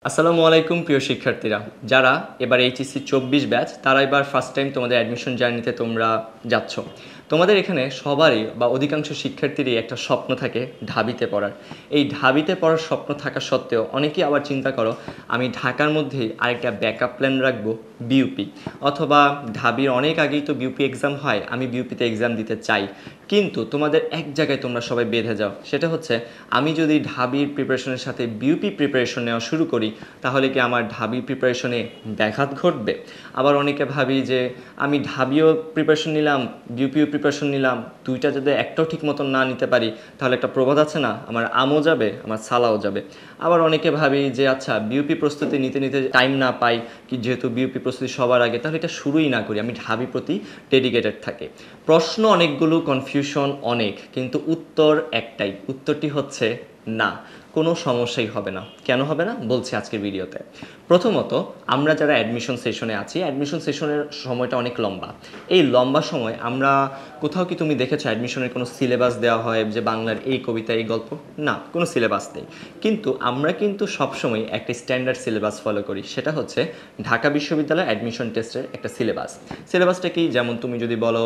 আসসালামু আলাইকুম প্রিয় শিক্ষার্থীরা, যারা এবার এইচএসসি 24 ব্যাচ তারা এবার ফার্স্ট টাইম তোমাদের অ্যাডমিশন জার্নিতে তোমরা যাচ্ছ। তোমাদের এখানে সবারই বা অধিকাংশ শিক্ষার্থীরই একটা স্বপ্ন থাকে ঢাবিতে পড়ার। এই ঢাবিতে পড়ার স্বপ্ন থাকা সত্ত্বেও অনেকেই আবার চিন্তা করো আমি ঢাকার মধ্যেই আরেকটা ব্যাকআপ প্ল্যান রাখবো বিউপি, অথবা ঢাবির অনেক আগেই তো বিউপি এক্সাম হয়, আমি বিউপিতে এক্সাম দিতে চাই। কিন্তু তোমাদের এক জায়গায় তোমরা সবাই বেঁধে যাও, সেটা হচ্ছে আমি যদি ঢাবির প্রিপারেশনের সাথে বিউপি প্রিপারেশন নেওয়া শুরু করি তাহলে কি আমার ঢাবি প্রিপারেশনে ব্যাঘাত ঘটবে। আবার অনেকে ভাবি যে আমি ঢাবিও প্রিপারেশন নিলাম বিউপিও প্রিপারেশন নিলাম, দুইটা যদি একটাও ঠিক মতন না নিতে পারি তাহলে একটা প্রবাদ আছে না, আমার আমও যাবে আমার সালাও যাবে। আবার অনেকে ভাবি যে আচ্ছা বিউপি প্রস্তুতি নিতে নিতে টাইম না পাই, কি যেহেতু বিউপি প্রস্তুতি সবার আগে তাহলে এটা শুরুই না করি, আমি ঢাবি প্রতি ডেডিকেটেড থাকে। প্রশ্ন অনেকগুলো, কনফিউশন অনেক, কিন্তু উত্তর একটাই, উত্তরটি হচ্ছে না, কোনো সমস্যাই হবে না। কেন হবে না বলছি আজকের ভিডিওতে। প্রথমত, আমরা যারা অ্যাডমিশন সেশনে আছি, অ্যাডমিশন সেশনের সময়টা অনেক লম্বা। এই লম্বা সময় আমরা কোথাও কি তুমি দেখেছো অ্যাডমিশনের কোনো সিলেবাস দেওয়া হয় যে বাংলার এই কবিতা এই গল্প? না, কোনো সিলেবাস নেই। কিন্তু আমরা কিন্তু সবসময় একটা স্ট্যান্ডার্ড সিলেবাস ফলো করি, সেটা হচ্ছে ঢাকা বিশ্ববিদ্যালয় অ্যাডমিশন টেস্টের একটা সিলেবাস। সিলেবাসটা কি, যেমন তুমি যদি বলো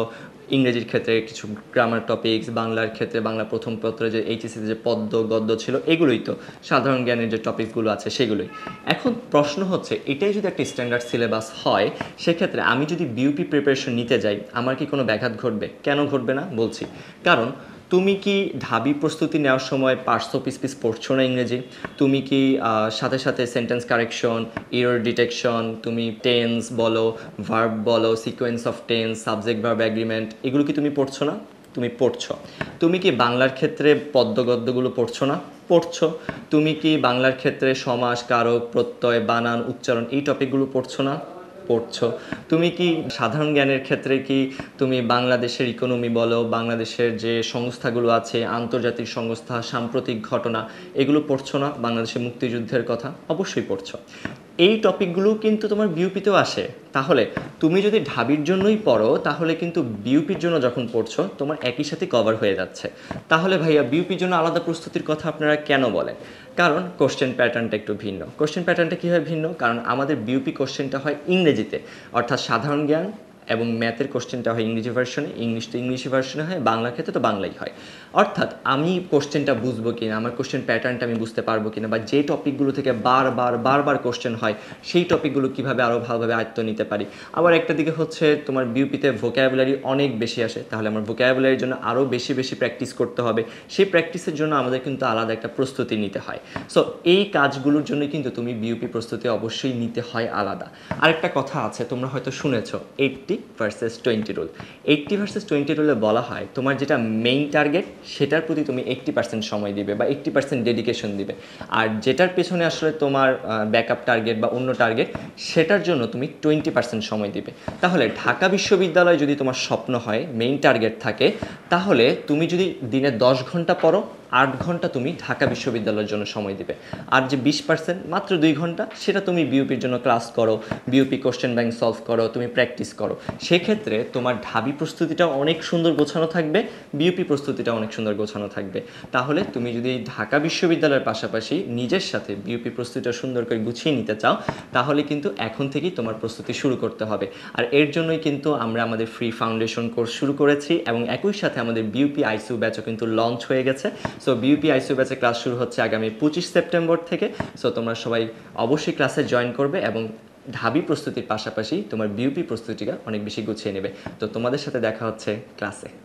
ইংরেজির ক্ষেত্রে কিছু গ্রামার টপিকস, বাংলার ক্ষেত্রে বাংলা প্রথম পত্রে যে এইচএসসিতে যে পদ্য গদ্য ছিল এগুলোই তো, সাধারণ জ্ঞানের যে টপিকগুলো আছে সেগুলোই। এখন প্রশ্ন হচ্ছে এটাই যদি একটা স্ট্যান্ডার্ড সিলেবাস হয়, সেক্ষেত্রে আমি যদি বিউপি প্রিপারেশন নিতে যাই আমার কি কোনো ব্যাঘাত ঘটবে? কেন ঘটবে না বলছি। কারণ তুমি কি ঢাবি প্রস্তুতি নেওয়ার সময় পার্টস অফ স্পিচ পড়ছো না ইংরেজি? তুমি কি সাথে সাথে সেন্টেন্স কারেকশন, এরর ডিটেকশন, তুমি টেন্স বলো, ভার্ব বলো, sequence of tense, subject verb agreement, এগুলো কি তুমি পড়ছো না? তুমি পড়ছো। তুমি কি বাংলার ক্ষেত্রে পদ্যগদ্যগুলো পড়ছো না? পড়ছো। তুমি কি বাংলার ক্ষেত্রে সমাস, কারক, প্রত্যয়, বানান, উচ্চারণ এই টপিকগুলো পড়ছো না? পড়ছো। তুমি কি সাধারণ জ্ঞানের ক্ষেত্রে কি তুমি বাংলাদেশের ইকোনমি বলো, বাংলাদেশের যে সংস্থাগুলো আছে, আন্তর্জাতিক সংস্থা, সাম্প্রতিক ঘটনা, এগুলো পড়ছো না? বাংলাদেশের মুক্তিযুদ্ধের কথা অবশ্যই পড়ছো। এই টপিকগুলো কিন্তু তোমার বিউপিতেও আসে। তাহলে তুমি যদি ঢাবির জন্যই পড়ো তাহলে কিন্তু বিউপির জন্য যখন পড়ছো তোমার একই সাথে কভার হয়ে যাচ্ছে। তাহলে ভাইয়া বিউপির জন্য আলাদা প্রস্তুতির কথা আপনারা কেন বলেন? কারণ কোশ্চেন প্যাটার্নটা একটু ভিন্ন। কোশ্চেন প্যাটার্নটা কীভাবে ভিন্ন? কারণ আমাদের বিউপি কোশ্চেনটা হয় ইংরেজিতে, অর্থাৎ সাধারণ জ্ঞান এবং ম্যাথের কোশ্চেনটা হয় ইংরেজি ভার্সনে, ইংলিশ তো ইংলিশ ভার্সনে হয়, বাংলার ক্ষেত্রে তো বাংলাই হয়। অর্থাৎ আমি কোশ্চেনটা বুঝবো কিনা, আমার কোশ্চেন প্যাটার্নটা আমি বুঝতে পারবো কিনা, বা যে টপিকগুলো থেকে বারবার কোশ্চেন হয় সেই টপিকগুলো কীভাবে আরও ভালোভাবে আয়ত্ত নিতে পারি। আবার একটা দিকে হচ্ছে তোমার বিউপিতে ভোক্যাবুলারি অনেক বেশি আসে, তাহলে আমার ভোক্যাবুলারির জন্য আরও বেশি প্র্যাকটিস করতে হবে। সেই প্র্যাকটিসের জন্য আমাদের কিন্তু আলাদা একটা প্রস্তুতি নিতে হয়। সো এই কাজগুলোর জন্য কিন্তু তুমি বিউপি প্রস্তুতি অবশ্যই নিতে হয় আলাদা। আরেকটা কথা আছে, তোমরা হয়তো শুনেছো 80 ভার্সেস 20 রুল। 80 ভার্সেস 20 রুলে বলা হয় তোমার যেটা মেইন টার্গেট সেটার প্রতি তুমি 80% সময় দিবে বা 80% ডেডিকেশন দিবে, আর যেটার পেছনে আসলে তোমার ব্যাকআপ টার্গেট বা অন্য টার্গেট সেটার জন্য তুমি 20% সময় দিবে। তাহলে ঢাকা বিশ্ববিদ্যালয় যদি তোমার স্বপ্ন হয়, মেইন টার্গেট থাকে, তাহলে তুমি যদি দিনে 10 ঘন্টা পড়ো 8 ঘন্টা তুমি ঢাকা বিশ্ববিদ্যালয়ের জন্য সময় দিবে। আর যে 20% মাত্র 2 ঘন্টা সেটা তুমি বিউপির জন্য ক্লাস করো, বিউপি কোশ্চেন ব্যাংক সলভ করো, তুমি প্র্যাকটিস করো। সেক্ষেত্রে তোমার ঢাবি প্রস্তুতিটাও অনেক সুন্দর গোছানো থাকবে, বিউপি প্রস্তুতিটা অনেক সুন্দর গোছানো থাকবে। তাহলে তুমি যদি ঢাকা বিশ্ববিদ্যালয়ের পাশাপাশি নিজের সাথে বিউপি প্রস্তুতিটা সুন্দর করে গুছিয়ে নিতে চাও তাহলে কিন্তু এখন থেকেই তোমার প্রস্তুতি শুরু করতে হবে। আর এর জন্যই কিন্তু আমরা আমাদের ফ্রি ফাউন্ডেশন কোর্স শুরু করেছি এবং একই সাথে আমাদের বিউপি আইসিইউ ব্যাচও কিন্তু লঞ্চ হয়ে গেছে। সো বিউপি আইসিইউ ব্যাচে ক্লাস শুরু হচ্ছে আগামী 25 সেপ্টেম্বর থেকে। সো তোমরা সবাই অবশ্যই ক্লাসে জয়েন করবে এবং ঢাবি প্রস্তুতির পাশাপাশি তোমার বিউপি প্রস্তুতিটা অনেক বেশি গুছিয়ে নেবে। তো তোমাদের সাথে দেখা হচ্ছে ক্লাসে।